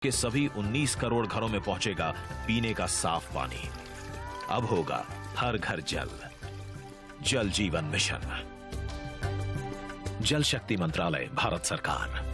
कि सभी 19 करोड़ घरों में पहुंचेगा पीने का साफ पानी। अब होगा हर घर जल। जल जीवन मिशन, जल शक्ति मंत्रालय, भारत सरकार।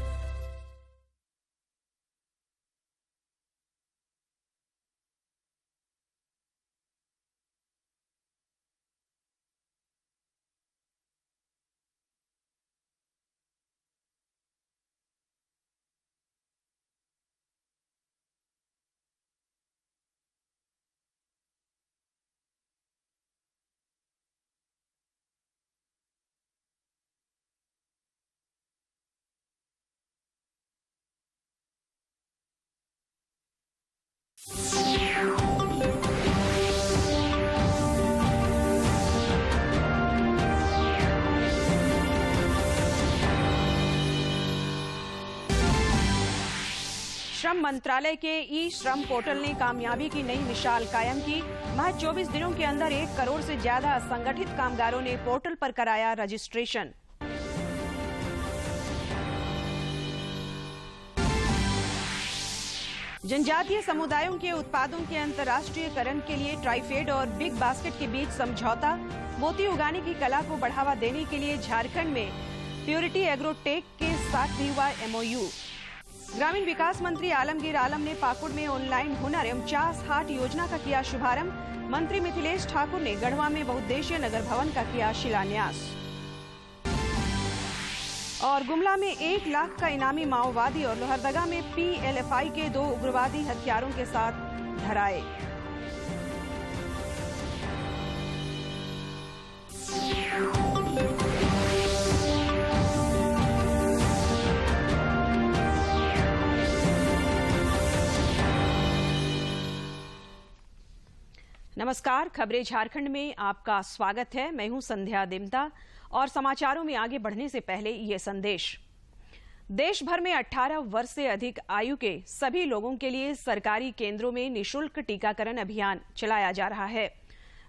श्रम मंत्रालय के ई श्रम पोर्टल ने कामयाबी की नई मिसाल कायम की। महज 24 दिनों के अंदर 1 करोड़ से ज्यादा असंगठित कामगारों ने पोर्टल पर कराया रजिस्ट्रेशन। जनजातीय समुदायों के उत्पादों के अंतर्राष्ट्रीयकरण के लिए ट्राइफेड और बिग बास्केट के बीच समझौता। मोती उगाने की कला को बढ़ावा देने के लिए झारखंड में प्योरिटी एग्रोटेक के साथ भी हुआ MOU। ग्रामीण विकास मंत्री आलमगीर आलम ने पाकुड़ में ऑनलाइन हुनर एवं चास हाट योजना का किया शुभारंभ। मंत्री मिथिलेश ठाकुर ने गढ़वा में बहुउद्देशीय नगर भवन का किया शिलान्यास। और गुमला में 1 लाख का इनामी माओवादी और लोहरदगा में PLFI के 2 उग्रवादी हथियारों के साथ धराए। नमस्कार, खबरें झारखंड में आपका स्वागत है। मैं हूं संध्या दिमता और समाचारों में आगे बढ़ने से पहले ये संदेश। देश भर में 18 वर्ष से अधिक आयु के सभी लोगों के लिए सरकारी केंद्रों में निःशुल्क टीकाकरण अभियान चलाया जा रहा है।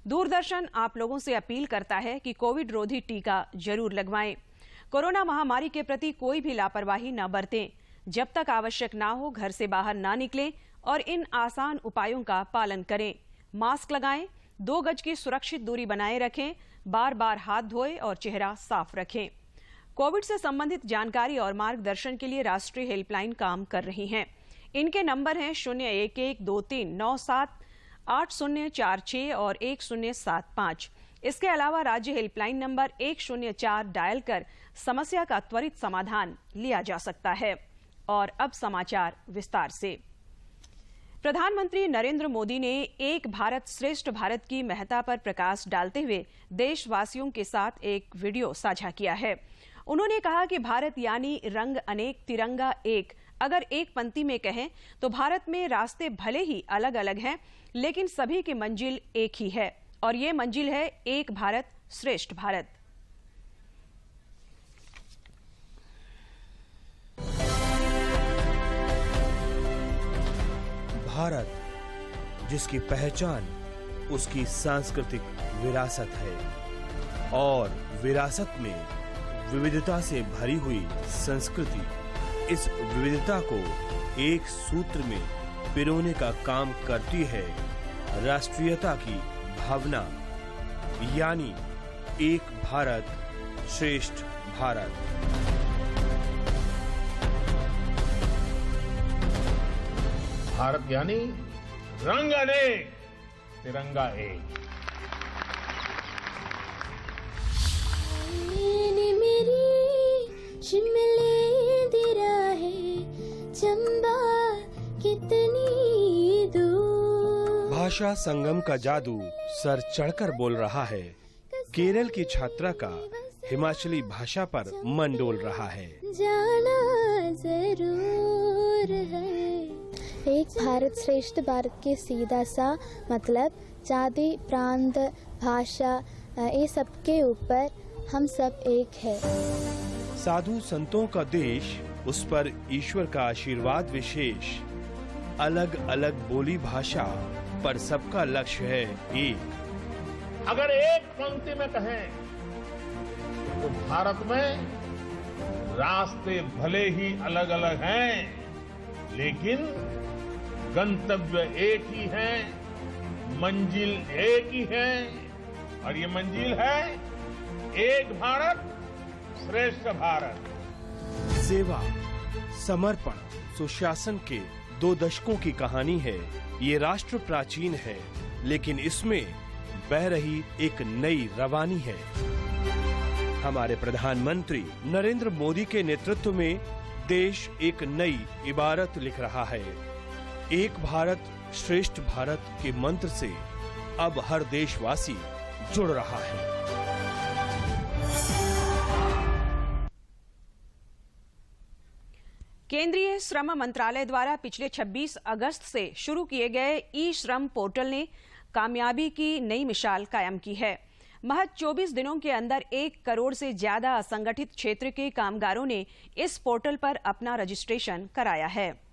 दूरदर्शन आप लोगों से अपील करता है कि कोविड रोधी टीका जरूर लगवाएं। कोरोना महामारी के प्रति कोई भी लापरवाही न बरतें। जब तक आवश्यक ना हो घर से बाहर ना निकलें और इन आसान उपायों का पालन करें। मास्क लगाएं, 2 गज की सुरक्षित दूरी बनाए रखें, बार बार हाथ धोएं और चेहरा साफ रखें। कोविड से संबंधित जानकारी और मार्गदर्शन के लिए राष्ट्रीय हेल्पलाइन काम कर रही हैं। इनके नंबर हैं 011239780046 और 1075। इसके अलावा राज्य हेल्पलाइन नंबर 104 डायल कर समस्या का त्वरित समाधान लिया जा सकता है। और अब समाचार विस्तार से। प्रधानमंत्री नरेंद्र मोदी ने एक भारत श्रेष्ठ भारत की महत्ता पर प्रकाश डालते हुए देशवासियों के साथ एक वीडियो साझा किया है। उन्होंने कहा कि भारत यानी रंग अनेक तिरंगा एक। अगर एक पंक्ति में कहें तो भारत में रास्ते भले ही अलग अलग हैं, लेकिन सभी की मंजिल एक ही है और ये मंजिल है एक भारत श्रेष्ठ भारत। भारत, जिसकी पहचान उसकी सांस्कृतिक विरासत है और विरासत में विविधता से भरी हुई संस्कृति, इस विविधता को एक सूत्र में पिरोने का काम करती है। राष्ट्रीयता की भावना, यानी एक भारत श्रेष्ठ भारत। भारत यानी रंग अनेक तिरंगा एक। मैंने मेरी शिमले दिरा है चंबा कितनी दूर। भाषा संगम का जादू सर चढ़कर बोल रहा है। केरल की छात्रा का हिमाचली भाषा पर मन डोल रहा है। जाना जरूर है। एक भारत श्रेष्ठ भारत के सीधा सा मतलब जाति प्रांत भाषा ये सब के ऊपर हम सब एक है। साधु संतों का देश, उस पर ईश्वर का आशीर्वाद विशेष। अलग अलग बोली भाषा पर सबका लक्ष्य है एक। अगर एक पंक्ति में कहें तो भारत में रास्ते भले ही अलग अलग हैं, लेकिन गंतव्य एक ही है, मंजिल एक ही है, और ये मंजिल है एक भारत श्रेष्ठ भारत। सेवा, समर्पण, सुशासन के 2 दशकों की कहानी है। ये राष्ट्र प्राचीन है, लेकिन इसमें बह रही एक नई रवानी है। हमारे प्रधानमंत्री नरेंद्र मोदी के नेतृत्व में देश एक नई इबारत लिख रहा है। एक भारत श्रेष्ठ भारत के मंत्र से अब हर देशवासी जुड़ रहा है। केंद्रीय श्रम मंत्रालय द्वारा पिछले 26 अगस्त से शुरू किए गए ई श्रम पोर्टल ने कामयाबी की नई मिसाल कायम की है। महज 24 दिनों के अंदर 1 करोड़ से ज्यादा असंगठित क्षेत्र के कामगारों ने इस पोर्टल पर अपना रजिस्ट्रेशन कराया है।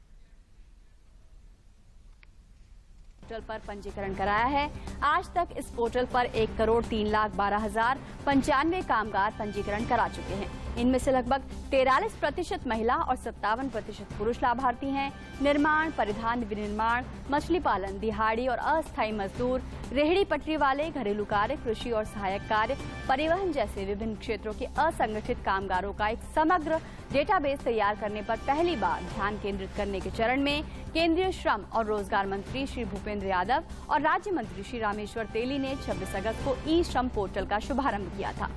पोर्टल पर पंजीकरण कराया है। आज तक इस पोर्टल पर 1,3,12,095 कामगार पंजीकरण करा चुके हैं। इनमें से लगभग 43% महिला और 57% पुरुष लाभार्थी हैं। निर्माण, परिधान विनिर्माण, मछली पालन, दिहाड़ी और अस्थायी मजदूर, रेहड़ी पटरी वाले, घरेलू कार्य, कृषि और सहायक कार्य, परिवहन जैसे विभिन्न क्षेत्रों के असंगठित कामगारों का एक समग्र डेटाबेस तैयार करने पर पहली बार ध्यान केंद्रित करने के चरण में केंद्रीय श्रम और रोजगार मंत्री श्री भूपेंद्र यादव और राज्य मंत्री श्री रामेश्वर तेली ने 26 अगस्त को ई श्रम पोर्टल का शुभारंभ किया था।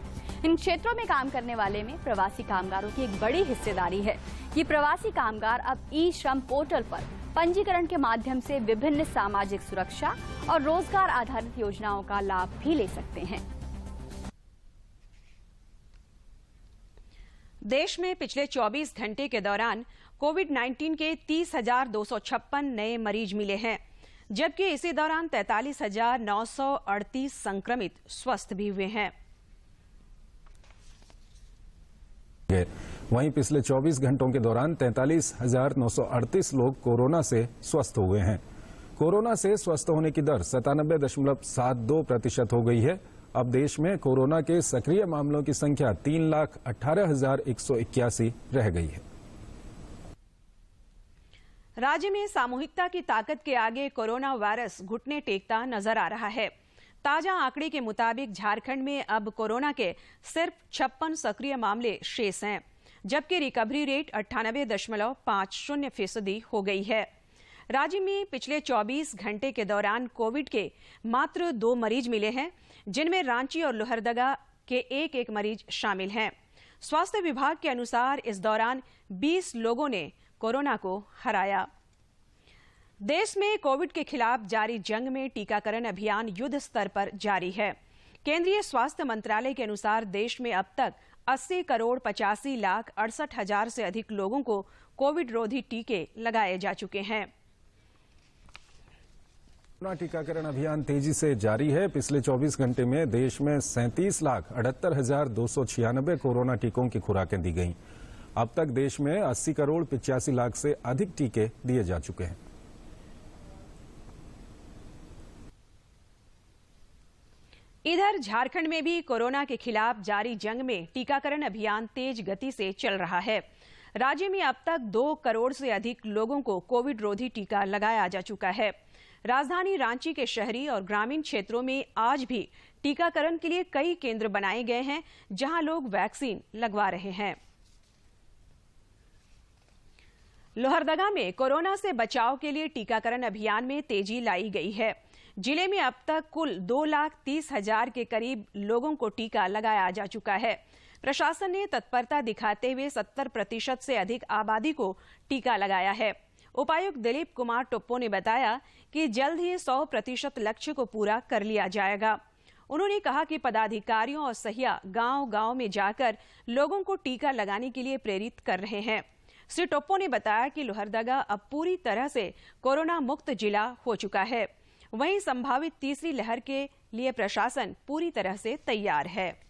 इन क्षेत्रों में काम करने वाले में प्रवासी कामगारों की एक बड़ी हिस्सेदारी है। ये प्रवासी कामगार अब ई श्रम पोर्टल पर पंजीकरण के माध्यम से विभिन्न सामाजिक सुरक्षा और रोजगार आधारित योजनाओं का लाभ भी ले सकते हैं। देश में पिछले 24 घंटे के दौरान कोविड-19 के 30,256 नए मरीज मिले हैं, जबकि इसी दौरान 43,938 संक्रमित स्वस्थ भी हुए हैं। वहीं पिछले 24 घंटों के दौरान 43,938 लोग कोरोना से स्वस्थ हुए हैं। कोरोना से स्वस्थ होने की दर 97.72% हो गई है। अब देश में कोरोना के सक्रिय मामलों की संख्या 3,18,181 रह गई है। राज्य में सामूहिकता की ताकत के आगे कोरोना वायरस घुटने टेकता नजर आ रहा है। ताजा आंकड़े के मुताबिक झारखंड में अब कोरोना के सिर्फ 56 सक्रिय मामले शेष हैं, जबकि रिकवरी रेट 98.50% हो गई है। राज्य में पिछले 24 घंटे के दौरान कोविड के मात्र 2 मरीज मिले हैं, जिनमें रांची और लोहरदगा के एक मरीज शामिल हैं। स्वास्थ्य विभाग के अनुसार इस दौरान 20 लोगों ने कोरोना को हराया। देश में कोविड के खिलाफ जारी जंग में टीकाकरण अभियान युद्ध स्तर पर जारी है। केंद्रीय स्वास्थ्य मंत्रालय के अनुसार देश में अब तक 80,85,68,000 से अधिक लोगों को कोविड रोधी टीके लगाए जा चुके हैं। कोरोना टीकाकरण अभियान तेजी से जारी है। पिछले 24 घंटे में देश में 37,78,296 कोरोना टीकों की खुराकें दी गईं। अब तक देश में 80,85,00,000 से अधिक टीके दिए जा चुके हैं। इधर झारखंड में भी कोरोना के खिलाफ जारी जंग में टीकाकरण अभियान तेज गति से चल रहा है। राज्य में अब तक 2 करोड़ से अधिक लोगों को कोविड रोधी टीका लगाया जा चुका है। राजधानी रांची के शहरी और ग्रामीण क्षेत्रों में आज भी टीकाकरण के लिए कई केंद्र बनाए गए हैं, जहां लोग वैक्सीन लगवा रहे हैं। लोहरदगा में कोरोना से बचाव के लिए टीकाकरण अभियान में तेजी लाई गई है। जिले में अब तक कुल 2,30,000 के करीब लोगों को टीका लगाया जा चुका है। प्रशासन ने तत्परता दिखाते हुए 70% से अधिक आबादी को टीका लगाया है। उपायुक्त दिलीप कुमार टोप्पो ने बताया कि जल्द ही 100% लक्ष्य को पूरा कर लिया जाएगा। उन्होंने कहा कि पदाधिकारियों और सहिया गांव-गांव में जाकर लोगों को टीका लगाने के लिए प्रेरित कर रहे हैं। श्री टोप्पो ने बताया कि लोहरदगा अब पूरी तरह से कोरोना मुक्त जिला हो चुका है। वहीं संभावित तीसरी लहर के लिए प्रशासन पूरी तरह से तैयार है।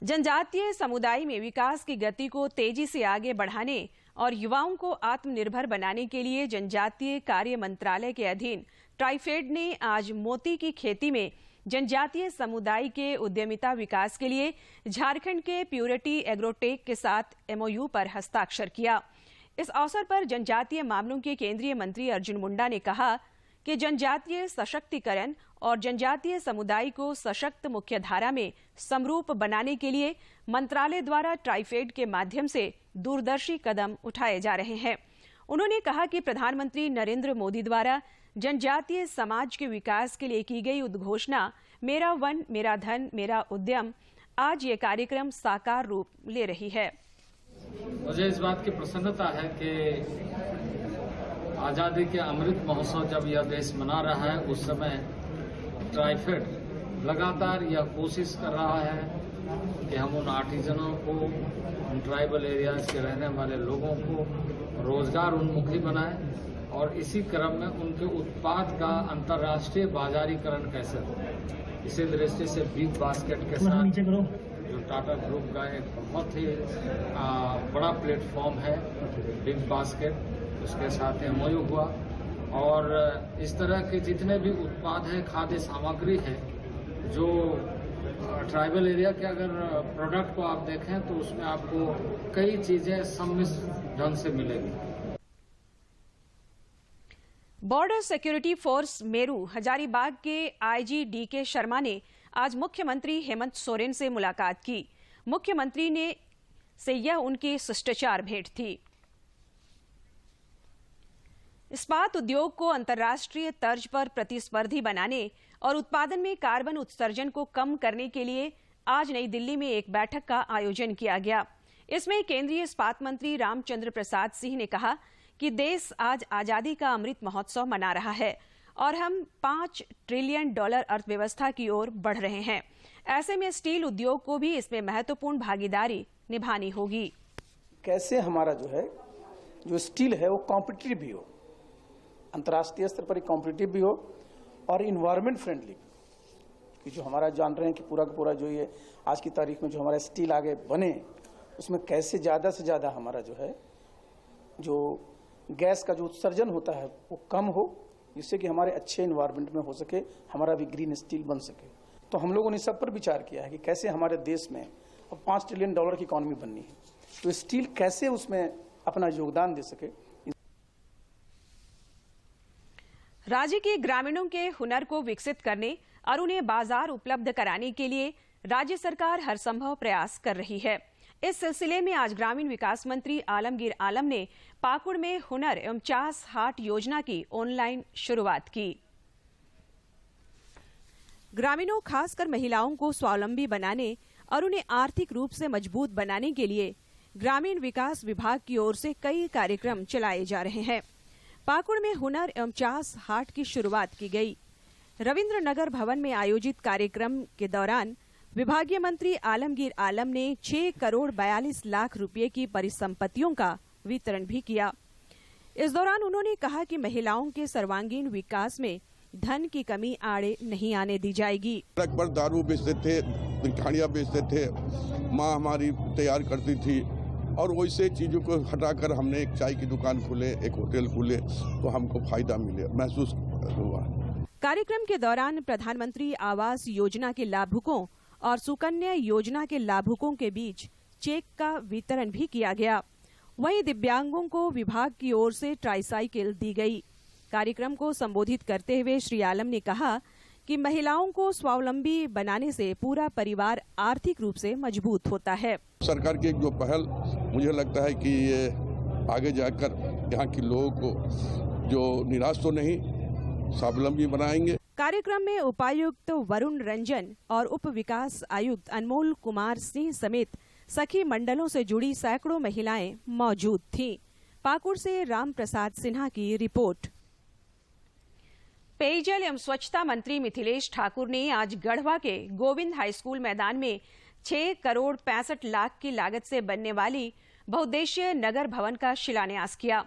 जनजातीय समुदाय में विकास की गति को तेजी से आगे बढ़ाने और युवाओं को आत्मनिर्भर बनाने के लिए जनजातीय कार्य मंत्रालय के अधीन ट्राइफेड ने आज मोती की खेती में जनजातीय समुदाय के उद्यमिता विकास के लिए झारखंड के प्योरिटी एग्रोटेक के साथ एमओयू पर हस्ताक्षर किया। इस अवसर पर जनजातीय मामलों के केंद्रीय मंत्री अर्जुन मुंडा ने कहा कि जनजातीय सशक्तिकरण और जनजातीय समुदाय को सशक्त मुख्यधारा में समरूप बनाने के लिए मंत्रालय द्वारा ट्राइफेड के माध्यम से दूरदर्शी कदम उठाए जा रहे हैं। उन्होंने कहा कि प्रधानमंत्री नरेंद्र मोदी द्वारा जनजातीय समाज के विकास के लिए की गई उद्घोषणा मेरा वन मेरा धन मेरा उद्यम आज ये कार्यक्रम साकार रूप ले रही है। मुझे इस बात की प्रसन्नता है कि आजादी के अमृत महोत्सव जब यह देश मना रहा है, उस समय ट्राइफेड लगातार यह कोशिश कर रहा है कि हम उन आर्टिजनों को, उन ट्राइबल एरियाज के रहने वाले लोगों को रोजगार उन्मुखी बनाए और इसी क्रम में उनके उत्पाद का अंतर्राष्ट्रीय बाजारीकरण कैसे हो। इसी दृष्टि से बिग बास्केट के साथ जो टाटा ग्रुप का एक बहुत ही बड़ा प्लेटफॉर्म है बिग बास्केट, उसके साथ एमओयू हुआ और इस तरह के जितने भी उत्पाद हैं, खाद्य सामग्री है, जो ट्राइबल एरिया के अगर प्रोडक्ट को आप देखें तो उसमें आपको कई चीजें सम्मिश्र ढंग से मिलेगी। Border security force Meru Hazaribagh के आईजी डीके शर्मा ने आज मुख्यमंत्री हेमंत सोरेन से मुलाकात की। मुख्यमंत्री ने से यह उनकी शिष्टाचार भेंट थी। इस्पात उद्योग को अंतर्राष्ट्रीय तर्ज पर प्रतिस्पर्धी बनाने और उत्पादन में कार्बन उत्सर्जन को कम करने के लिए आज नई दिल्ली में एक बैठक का आयोजन किया गया। इसमें केंद्रीय इस्पात मंत्री रामचंद्र प्रसाद सिंह ने कहा कि देश आज आजादी का अमृत महोत्सव मना रहा है और हम $5 ट्रिलियन अर्थव्यवस्था की ओर बढ़ रहे हैं। ऐसे में स्टील उद्योग को भी इसमें महत्वपूर्ण भागीदारी निभानी होगी। कैसे हमारा जो स्टील है वो कॉम्पिटिटिव भी हो, अंतर्राष्ट्रीय स्तर पर कॉम्पिटिटिव भी हो और इन्वायरमेंट फ्रेंडली, कि जो हमारा जान रहे हैं कि पूरा का पूरा जो ये आज की तारीख में जो हमारा स्टील आगे बने, उसमें कैसे ज़्यादा से ज़्यादा हमारा जो गैस का जो उत्सर्जन होता है वो कम हो, जिससे कि हमारे अच्छे इन्वायरमेंट में हो सके, हमारा भी ग्रीन स्टील बन सके। तो हम लोगों ने सब पर विचार किया है कि कैसे हमारे देश में अब $5 ट्रिलियन की इकॉनमी बननी है, तो स्टील कैसे उसमें अपना योगदान दे सके। राज्य के ग्रामीणों के हुनर को विकसित करने और उन्हें बाजार उपलब्ध कराने के लिए राज्य सरकार हर संभव प्रयास कर रही है। इस सिलसिले में आज ग्रामीण विकास मंत्री आलमगीर आलम ने पाकुड़ में हुनर एवं चास हाट योजना की ऑनलाइन शुरुआत की। ग्रामीणों, खासकर महिलाओं को स्वावलंबी बनाने और उन्हें आर्थिक रूप से मजबूत बनाने के लिए ग्रामीण विकास विभाग की ओर से कई कार्यक्रम चलाए जा रहे हैं। पाकुड़ में हुनर एवं चास हाट की शुरुआत की गई। रविंद्र नगर भवन में आयोजित कार्यक्रम के दौरान विभागीय मंत्री आलमगीर आलम ने 6 करोड़ 42 लाख रुपए की परिसंपत्तियों का वितरण भी किया। इस दौरान उन्होंने कहा कि महिलाओं के सर्वांगीण विकास में धन की कमी आड़े नहीं आने दी जाएगी। सड़क पर दारू बेचते थे, मिठाइयाँ बेचते थे, माँ हमारी तैयार करती थी और वैसे चीजों को हटाकर हमने एक चाय की दुकान खोले, एक होटल खोले, तो हमको फायदा मिले महसूस हुआ। कार्यक्रम के दौरान प्रधानमंत्री आवास योजना के लाभुकों और सुकन्या योजना के लाभुकों के बीच चेक का वितरण भी किया गया। वहीं दिव्यांगों को विभाग की ओर से ट्राईसाइकिल दी गई। कार्यक्रम को संबोधित करते हुए श्री आलम ने कहा कि महिलाओं को स्वावलंबी बनाने से पूरा परिवार आर्थिक रूप से मजबूत होता है। सरकार की एक जो पहल मुझे लगता है कि ये आगे जाकर यहाँ के लोगों को जो निराश तो नहीं, स्वावलंबी बनाएंगे। कार्यक्रम में उपायुक्त वरुण रंजन और उप विकास आयुक्त अनमोल कुमार सिंह समेत सखी मंडलों से जुड़ी सैकड़ों महिलाएं मौजूद थीं। पाकुड़ से राम प्रसाद सिन्हा की रिपोर्ट। पेयजल एवं स्वच्छता मंत्री मिथिलेश ठाकुर ने आज गढ़वा के गोविंद हाई स्कूल मैदान में 6 करोड़ 65 लाख की लागत से बनने वाली बहुउद्देशीय नगर भवन का शिलान्यास किया।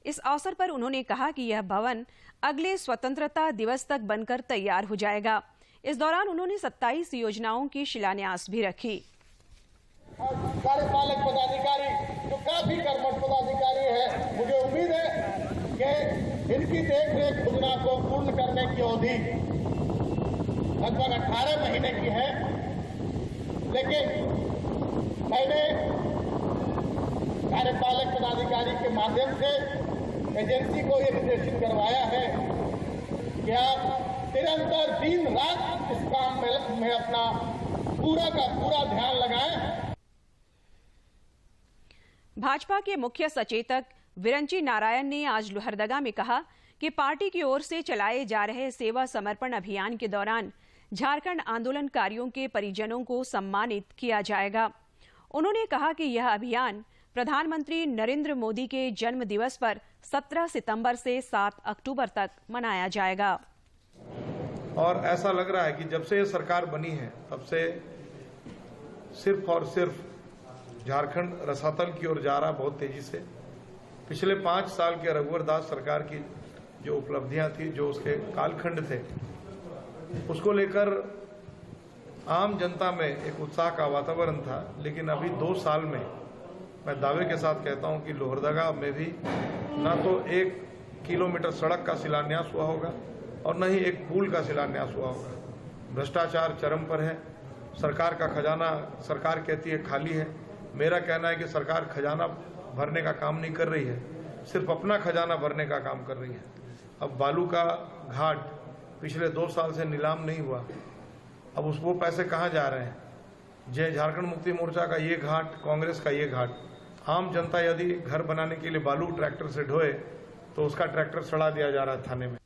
इस अवसर पर उन्होंने कहा कि यह भवन अगले स्वतंत्रता दिवस तक बनकर तैयार हो जाएगा। इस दौरान उन्होंने 27 योजनाओं की शिलान्यास भी रखी। कार्यपालक पदाधिकारी जो काफी कर्मठ पदाधिकारी है, मुझे उम्मीद है कि इनकी देखरेख योजना को पूर्ण करने की अवधि लगभग 18 महीने की है, लेकिन मैंने कार्यपालक पदाधिकारी के माध्यम से एजेंसी को ये निर्देशित करवाया है कि आप निरंतर दिन रात इस काम में अपना पूरा का पूरा ध्यान लगाएं। भाजपा के मुख्य सचेतक विरंची नारायण ने आज लोहरदगा में कहा कि पार्टी की ओर से चलाए जा रहे सेवा समर्पण अभियान के दौरान झारखंड आंदोलनकारियों के परिजनों को सम्मानित किया जाएगा। उन्होंने कहा कि यह अभियान प्रधानमंत्री नरेंद्र मोदी के जन्म दिवस पर 17 सितंबर से 7 अक्टूबर तक मनाया जाएगा। और ऐसा लग रहा है कि जब से ये सरकार बनी है तब से सिर्फ और सिर्फ झारखंड रसातल की ओर जा रहा बहुत तेजी से। पिछले 5 साल के रघुवर दास सरकार की जो उपलब्धियां थी, जो उसके कालखंड थे, उसको लेकर आम जनता में एक उत्साह का वातावरण था। लेकिन अभी 2 साल में मैं दावे के साथ कहता हूं कि लोहरदगा में भी न तो 1 किलोमीटर सड़क का शिलान्यास हुआ होगा और न ही एक पुल का शिलान्यास हुआ होगा। भ्रष्टाचार चरम पर है। सरकार का खजाना, सरकार कहती है खाली है। मेरा कहना है कि सरकार खजाना भरने का काम नहीं कर रही है, सिर्फ अपना खजाना भरने का काम कर रही है। अब बालू का घाट पिछले 2 साल से नीलाम नहीं हुआ, अब वो पैसे कहाँ जा रहे हैं? जय झारखंड मुक्ति मोर्चा का ये घाट, कांग्रेस का ये घाट। आम जनता यदि घर बनाने के लिए बालू ट्रैक्टर से ढोए तो उसका ट्रैक्टर सड़ा दिया जा रहा है थाने में।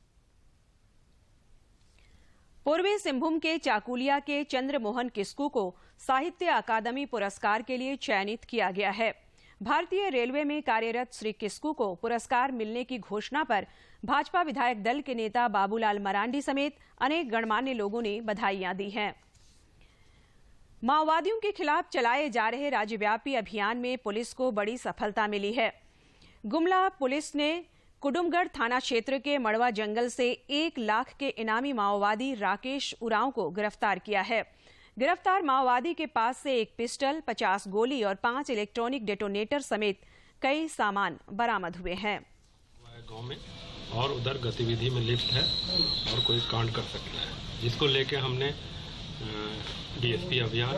पूर्वी सिंहभूम के चाकुलिया के चंद्रमोहन किस्कू को साहित्य अकादमी पुरस्कार के लिए चयनित किया गया है। भारतीय रेलवे में कार्यरत श्री किस्कू को पुरस्कार मिलने की घोषणा पर भाजपा विधायक दल के नेता बाबूलाल मरांडी समेत अनेक गणमान्य लोगों ने बधाइयां दी हैं। माओवादियों के खिलाफ चलाए जा रहे राज्यव्यापी अभियान में पुलिस को बड़ी सफलता मिली है। गुमला पुलिस ने कुडुमगढ़ थाना क्षेत्र के मड़वा जंगल से 1 लाख के इनामी माओवादी राकेश उरांव को गिरफ्तार किया है। गिरफ्तार माओवादी के पास से 1 पिस्टल, 50 गोली और 5 इलेक्ट्रॉनिक डेटोनेटर समेत कई सामान बरामद हुए हैं। गांव में और उधर गतिविधि में लिप्त है और कोई कांड कर सकता है, जिसको लेके हमने डीएसपी अभियान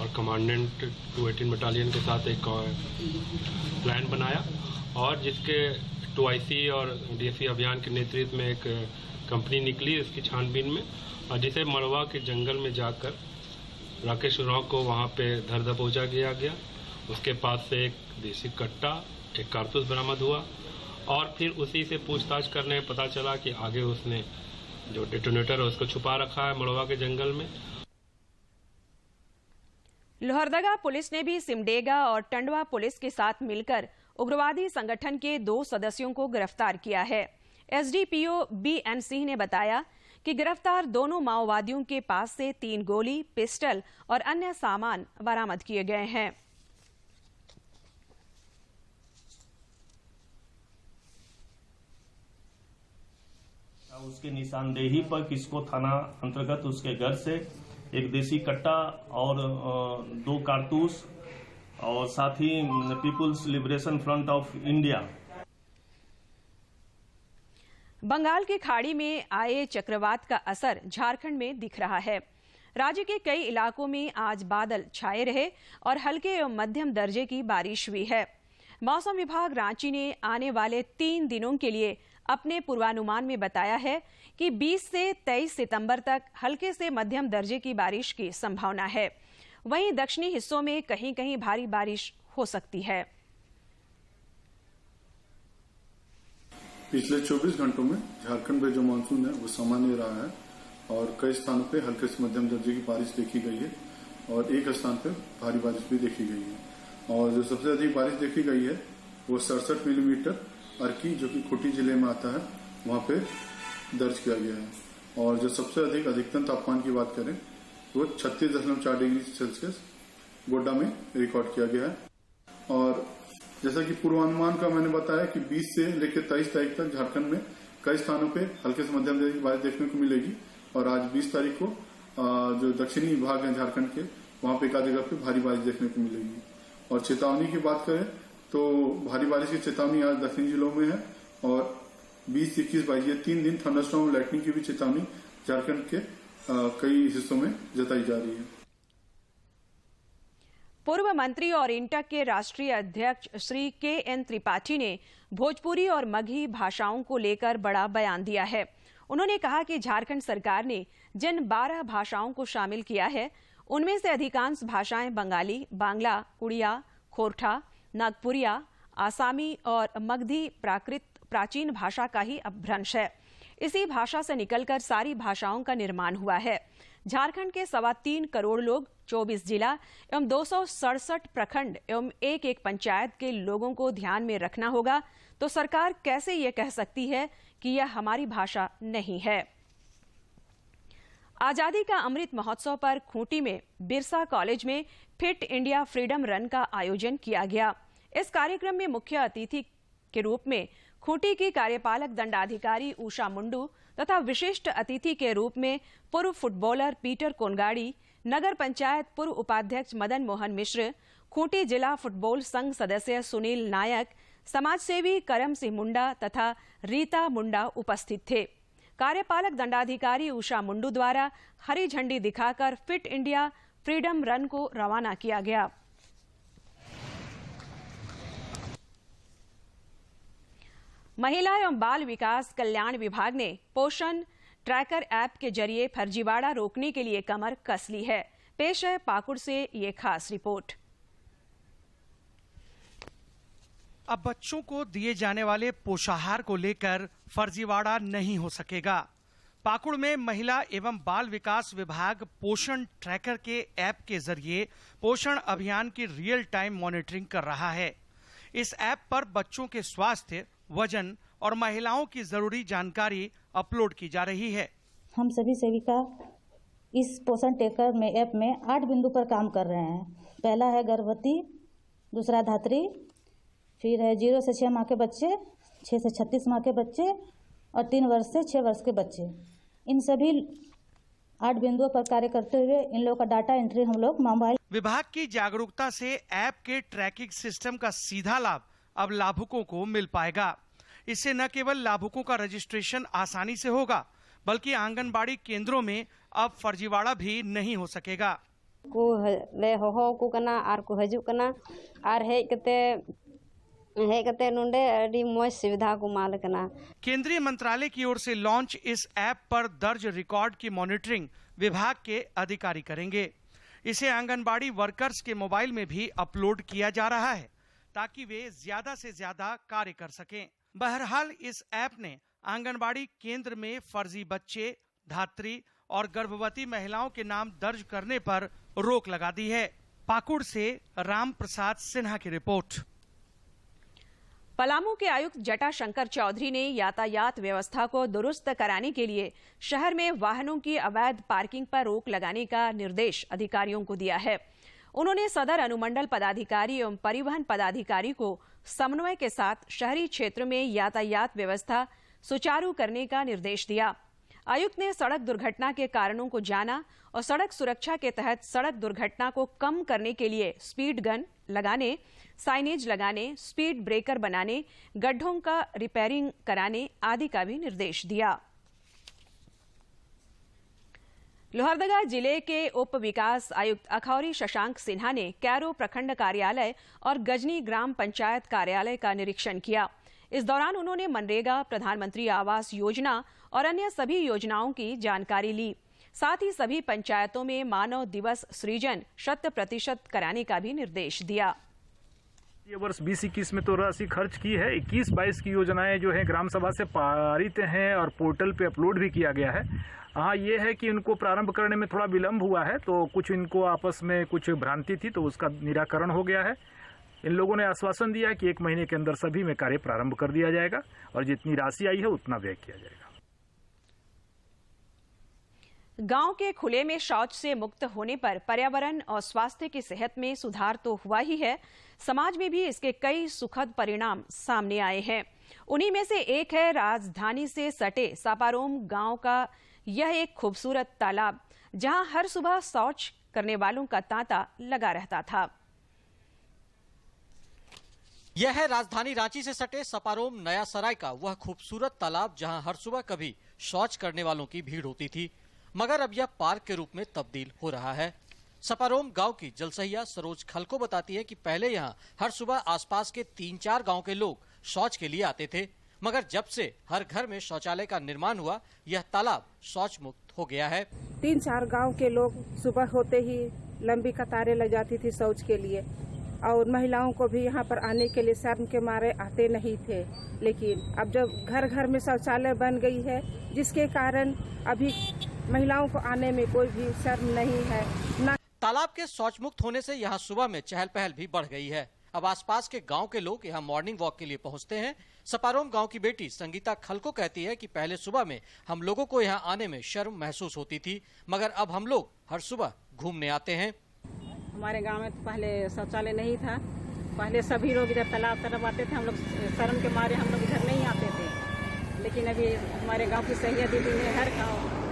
और कमांडेंट 218 बटालियन के साथ एक प्लान बनाया और जिसके 2IC और डीएसपी अभियान के नेतृत्व में एक कंपनी निकली इसकी छानबीन में, और जिसे मड़वा के जंगल में जाकर राकेश उरांव को वहां पे धर दबोचा किया गया। उसके पास से एक देसी कट्टा, एक कारतूस बरामद हुआ और फिर उसी से पूछताछ करने में पता चला कि आगे उसने जो डेटोनेटर है उसको छुपा रखा है मड़वा के जंगल में। लोहरदगा पुलिस ने भी सिमडेगा और टंडवा पुलिस के साथ मिलकर उग्रवादी संगठन के 2 सदस्यों को गिरफ्तार किया है। एसडीपीओ BN सिंह ने बताया कि गिरफ्तार दोनों माओवादियों के पास से 3 गोली, पिस्टल और अन्य सामान बरामद किए गए हैं। उसके निशानदेही पर किस्को थाना अंतर्गत उसके घर से एक देसी कट्टा और 2 कारतूस और साथ ही peoples liberation front of India. Bengal की खाड़ी में आए चक्रवात का असर झारखंड में दिख रहा है। राज्य के कई इलाकों में आज बादल छाए रहे और हल्के एवं मध्यम दर्जे की बारिश हुई है। मौसम विभाग रांची ने आने वाले 3 दिनों के लिए अपने पूर्वानुमान में बताया है कि 20 से 23 सितंबर तक हल्के से मध्यम दर्जे की बारिश की संभावना है। वहीं दक्षिणी हिस्सों में कहीं कहीं भारी बारिश हो सकती है। पिछले 24 घंटों में झारखंड में जो मानसून है वो सामान्य रहा है और कई स्थानों पे हल्के से मध्यम दर्जे की बारिश देखी गई है और एक स्थान पे भारी बारिश भी देखी गई है। और जो सबसे अधिक बारिश देखी गई है वो 67 मिलीमीटर अर्की जो कि खूंटी जिले में आता है वहां पे दर्ज किया गया है। और जो सबसे अधिक अधिकतम तापमान की बात करें वो 36.4 डिग्री सेल्सियस गोड्डा में रिकॉर्ड किया गया है। और जैसा कि पूर्वानुमान का मैंने बताया कि 20 से लेकर 23 तारीख तक झारखंड में कई स्थानों पे हल्के से मध्यम दर्जे की बारिश देखने को मिलेगी और आज 20 तारीख को जो दक्षिणी भाग है झारखंड के वहां पे एक आध जगह पे भारी बारिश देखने को मिलेगी। और चेतावनी की बात करें तो भारी बारिश की चेतावनी आज दक्षिणी जिलों में है और 20, 21, 22 ये 3 दिन थंडरस्टॉर्म और लाइटनिंग की भी चेतावनी झारखंड के कई हिस्सों में जताई जा रही है। पूर्व मंत्री और इंटक के राष्ट्रीय अध्यक्ष श्री KN त्रिपाठी ने भोजपुरी और मगही भाषाओं को लेकर बड़ा बयान दिया है। उन्होंने कहा कि झारखंड सरकार ने जिन 12 भाषाओं को शामिल किया है उनमें से अधिकांश भाषाएं बंगाली, बांग्ला, उड़िया, खोरठा, नागपुरिया, आसामी और मगधी प्राकृत प्राचीन भाषा का ही अपभ्रंश है। इसी भाषा से निकलकर सारी भाषाओं का निर्माण हुआ है। झारखंड के 3.25 करोड़ लोग, 24 जिला एवं 267 प्रखंड एवं एक पंचायत के लोगों को ध्यान में रखना होगा, तो सरकार कैसे ये कह सकती है कि यह हमारी भाषा नहीं है। आजादी का अमृत महोत्सव पर खूंटी में बिरसा कॉलेज में फिट इंडिया फ्रीडम रन का आयोजन किया गया। इस कार्यक्रम में मुख्य अतिथि के रूप में खूंटी की कार्यपालक दंडाधिकारी उषा मुंडू तथा विशिष्ट अतिथि के रूप में पूर्व फुटबॉलर पीटर कोनगाड़ी, नगर पंचायत पूर्व उपाध्यक्ष मदन मोहन मिश्र, खूंटी जिला फुटबॉल संघ सदस्य सुनील नायक, समाजसेवी करम सिंह मुंडा तथा रीता मुंडा उपस्थित थे। कार्यपालक दंडाधिकारी उषा मुंडू द्वारा हरी झंडी दिखाकर फिट इंडिया फ्रीडम रन को रवाना किया गया। महिला एवं बाल विकास कल्याण विभाग ने पोषण ट्रैकर ऐप के जरिए फर्जीवाड़ा रोकने के लिए कमर कस ली है। पेश है पाकुड़ से ये खास रिपोर्ट। अब बच्चों को दिए जाने वाले पोषाहार को लेकर फर्जीवाड़ा नहीं हो सकेगा। पाकुड़ में महिला एवं बाल विकास विभाग पोषण ट्रैकर के ऐप के जरिए पोषण अभियान की रियल टाइम मॉनिटरिंग कर रहा है। इस ऐप पर बच्चों के स्वास्थ्य, वजन और महिलाओं की जरूरी जानकारी अपलोड की जा रही है। हम सभी सेविका इस पोषण ट्रैकर में ऐप में 8 बिंदु पर काम कर रहे हैं। पहला है गर्भवती, दूसरा धात्री, फिर है 0 से 6 माह के बच्चे, 6 से 36 माह के बच्चे और 3 वर्ष से 6 वर्ष के बच्चे। इन सभी 8 बिंदुओं पर कार्य करते हुए इन लोगों का डाटा एंट्री हम लोग मोबाइल। विभाग की जागरूकता से ऐप के ट्रैकिंग सिस्टम का सीधा लाभ अब लाभुकों को मिल पाएगा। इससे न केवल लाभुकों का रजिस्ट्रेशन आसानी से होगा, बल्कि आंगनबाड़ी केंद्रों में अब फर्जीवाड़ा भी नहीं हो सकेगा। को ले हो को कना आर को हजू कना आर हे कते नुंडे अडी मोज सुविधा को माल कना। केंद्रीय मंत्रालय की ओर से लॉन्च इस ऐप पर दर्ज रिकॉर्ड की मॉनिटरिंग विभाग के अधिकारी करेंगे। इसे आंगनबाड़ी वर्कर्स के मोबाइल में भी अपलोड किया जा रहा है ताकि वे ज्यादा से ज्यादा कार्य कर सकें। बहरहाल इस ऐप ने आंगनबाड़ी केंद्र में फर्जी बच्चे, धात्री और गर्भवती महिलाओं के नाम दर्ज करने पर रोक लगा दी है। पाकुड़ से राम प्रसाद सिन्हा की रिपोर्ट। पलामू के आयुक्त जटाशंकर चौधरी ने यातायात व्यवस्था को दुरुस्त कराने के लिए शहर में वाहनों की अवैध पार्किंग पर रोक लगाने का निर्देश अधिकारियों को दिया है। उन्होंने सदर अनुमंडल पदाधिकारी एवं परिवहन पदाधिकारी को समन्वय के साथ शहरी क्षेत्र में यातायात व्यवस्था सुचारू करने का निर्देश दिया। आयुक्त ने सड़क दुर्घटना के कारणों को जाना और सड़क सुरक्षा के तहत सड़क दुर्घटना को कम करने के लिए स्पीड गन लगाने, साइनेज लगाने, स्पीड ब्रेकर बनाने, गड्ढों का रिपेयरिंग कराने आदि का भी निर्देश दिया। लोहरदगा जिले के उप विकास आयुक्त अखौरी शशांक सिन्हा ने कैरो प्रखंड कार्यालय और गजनी ग्राम पंचायत कार्यालय का निरीक्षण किया। इस दौरान उन्होंने मनरेगा, प्रधानमंत्री आवास योजना और अन्य सभी योजनाओं की जानकारी ली। साथ ही सभी पंचायतों में मानव दिवस सृजन 100% कराने का भी निर्देश दिया। ये वर्ष 20-21 में तो राशि खर्च की है। 21-22 की योजनाएं जो है ग्राम सभा से पारित हैं और पोर्टल पे अपलोड भी किया गया है। हाँ, ये है कि इनको प्रारंभ करने में थोड़ा विलंब हुआ है, तो कुछ इनको आपस में कुछ भ्रांति थी, तो उसका निराकरण हो गया है। इन लोगों ने आश्वासन दिया कि 1 महीने के अंदर सभी में कार्य प्रारंभ कर दिया जाएगा और जितनी राशि आई है उतना व्यय किया जाएगा। गांव के खुले में शौच से मुक्त होने पर पर्यावरण और स्वास्थ्य की सेहत में सुधार तो हुआ ही है, समाज में भी इसके कई सुखद परिणाम सामने आए हैं। उन्हीं में से एक है राजधानी से सटे सापारोम गांव का यह एक खूबसूरत तालाब, जहां हर सुबह शौच करने वालों का तांता लगा रहता था। यह है राजधानी रांची से सटे सपारोम नया सराय का वह खूबसूरत तालाब, जहां हर सुबह कभी शौच करने वालों की भीड़ होती थी। मगर अब यह पार्क के रूप में तब्दील हो रहा है। सपारोम गांव की जलसहिया सरोज खलको बताती है कि पहले यहाँ हर सुबह आसपास के 3-4 गांव के लोग शौच के लिए आते थे, मगर जब से हर घर में शौचालय का निर्माण हुआ, यह तालाब शौच मुक्त हो गया है। 3-4 गांव के लोग सुबह होते ही लंबी कतारें लग जाती थी शौच के लिए, और महिलाओं को भी यहाँ पर आने के लिए शर्म के मारे आते नहीं थे। लेकिन अब जब घर घर में शौचालय बन गई है, जिसके कारण अभी महिलाओं को आने में कोई भी शर्म नहीं है। तालाब के शौच मुक्त होने से यहाँ सुबह में चहल पहल भी बढ़ गई है। अब आसपास के गांव के लोग यहाँ मॉर्निंग वॉक के लिए पहुँचते हैं। सपारोम गांव की बेटी संगीता खलको कहती है कि पहले सुबह में हम लोगों को यहाँ आने में शर्म महसूस होती थी, मगर अब हम लोग हर सुबह घूमने आते हैं। हमारे गांव में तो पहले शौचालय नहीं था। पहले सभी लोग इधर तालाब तरफ आते थे, हम लोग शर्म के मारे हम लोग इधर नहीं आते थे। लेकिन अभी हमारे गांव की सहिया दीदी ने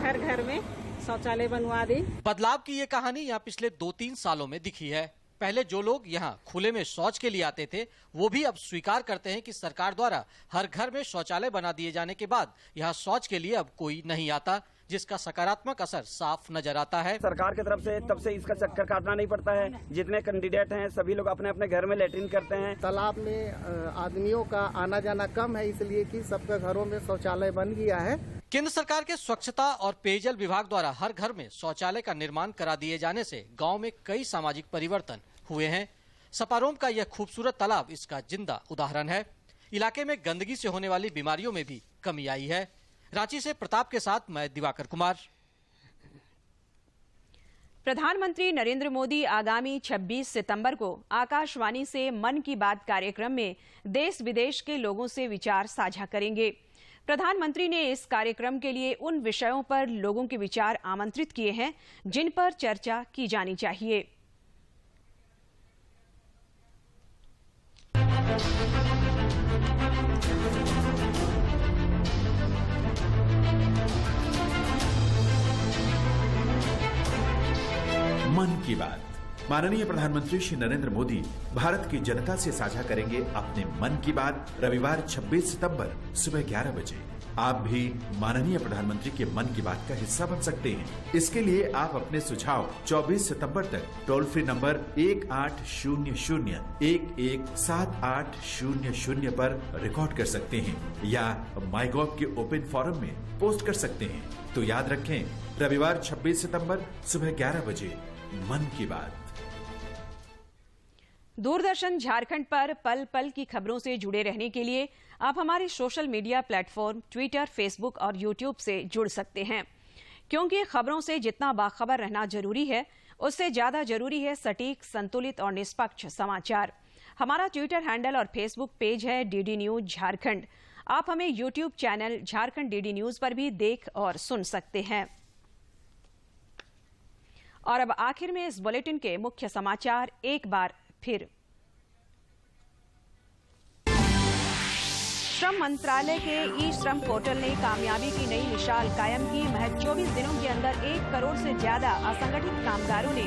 हर घर में शौचालय बनवा दी। बदलाव की ये कहानी यहाँ पिछले 2-3 सालों में दिखी है। पहले जो लोग यहाँ खुले में शौच के लिए आते थे, वो भी अब स्वीकार करते हैं कि सरकार द्वारा हर घर में शौचालय बना दिए जाने के बाद यहाँ शौच के लिए अब कोई नहीं आता, जिसका सकारात्मक असर साफ नजर आता है। सरकार की तरफ से तब से इसका चक्कर काटना नहीं पड़ता है। जितने कैंडिडेट हैं सभी लोग अपने अपने घर में लैट्रिन करते हैं। तालाब में आदमियों का आना जाना कम है, इसलिए कि सबके घरों में शौचालय बन गया है। केंद्र सरकार के स्वच्छता और पेयजल विभाग द्वारा हर घर में शौचालय का निर्माण करा दिए जाने से गांव में कई सामाजिक परिवर्तन हुए हैं। सपारोम का यह खूबसूरत तालाब इसका जिंदा उदाहरण है। इलाके में गंदगी से होने वाली बीमारियों में भी कमी आई है। रांची से प्रताप के साथ मैं दिवाकर कुमार। प्रधानमंत्री नरेंद्र मोदी आगामी 26 सितंबर को आकाशवाणी से मन की बात कार्यक्रम में देश विदेश के लोगों से विचार साझा करेंगे। प्रधानमंत्री ने इस कार्यक्रम के लिए उन विषयों पर लोगों के विचार आमंत्रित किए हैं जिन पर चर्चा की जानी चाहिए। मन की बात। माननीय प्रधानमंत्री श्री नरेंद्र मोदी भारत की जनता से साझा करेंगे अपने मन की बात रविवार 26 सितंबर सुबह 11 बजे। आप भी माननीय प्रधानमंत्री के मन की बात का हिस्सा बन सकते हैं। इसके लिए आप अपने सुझाव 24 सितंबर तक टोल फ्री नंबर 1800-117800 पर रिकॉर्ड कर सकते हैं या माईगॉव के ओपन फोरम में पोस्ट कर सकते हैं। तो याद रखें, रविवार 26 सितंबर सुबह 11 बजे मन की बात। दूरदर्शन झारखंड पर पल पल की खबरों से जुड़े रहने के लिए आप हमारे social media platform Twitter, Facebook और यूट्यूब से जुड़ सकते हैं, क्योंकि खबरों से जितना बाखबर रहना जरूरी है, उससे ज्यादा जरूरी है सटीक, संतुलित और निष्पक्ष समाचार। हमारा ट्विटर हैंडल और फेसबुक पेज है डीडी न्यूज झारखंड। आप हमें YouTube channel Jharkhand DD news पर भी देख और सुन सकते हैं। और अब आखिर में इस बुलेटिन के मुख्य समाचार एक बार फिर। श्रम मंत्रालय के ई श्रम पोर्टल ने कामयाबी की नई मिसाल कायम की। महज 24 दिनों के अंदर 1 करोड़ से ज्यादा असंगठित कामगारों ने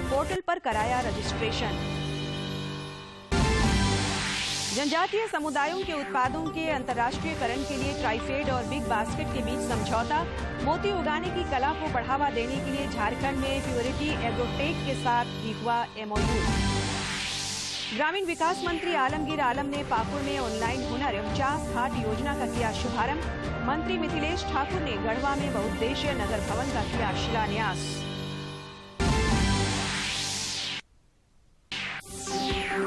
पोर्टल पर कराया रजिस्ट्रेशन। जनजातीय समुदायों के उत्पादों के अंतर्राष्ट्रीयकरण के लिए ट्राइफेड और बिग बास्केट के बीच समझौता। मोती उगाने की कला को बढ़ावा देने के लिए झारखंड में प्योरिटी एग्रोटेक के साथ भी हुआ MOU। ग्रामीण विकास मंत्री आलमगीर आलम ने पाकुड़ में ऑनलाइन हुनर 49 हाट योजना का किया शुभारंभ। मंत्री मिथिलेश ठाकुर ने गढ़वा में बहुउद्देशीय नगर भवन का किया शिलान्यास।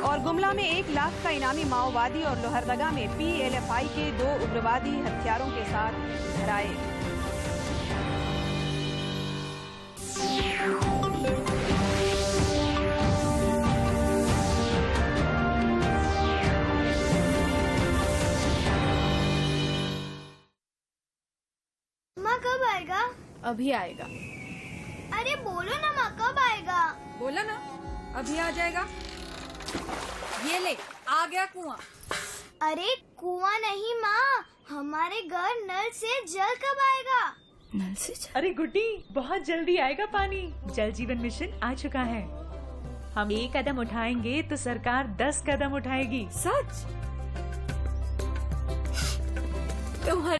और गुमला में 1 लाख का इनामी माओवादी और लोहरदगा में PLFI के 2 उग्रवादी हथियारों के साथ धराए। माँ कब आएगा? अभी आएगा। अरे बोलो ना माँ, कब आएगा? बोला ना, अभी आ जाएगा। ये ले, आ गया कुआं। अरे कुआं नहीं माँ, हमारे घर नल से जल कब आएगा? नल से जल? अरे गुड्डी, बहुत जल्दी आएगा पानी। जल जीवन मिशन आ चुका है। हम 1 कदम उठाएंगे तो सरकार 10 कदम उठाएगी। सच? तुम्हारे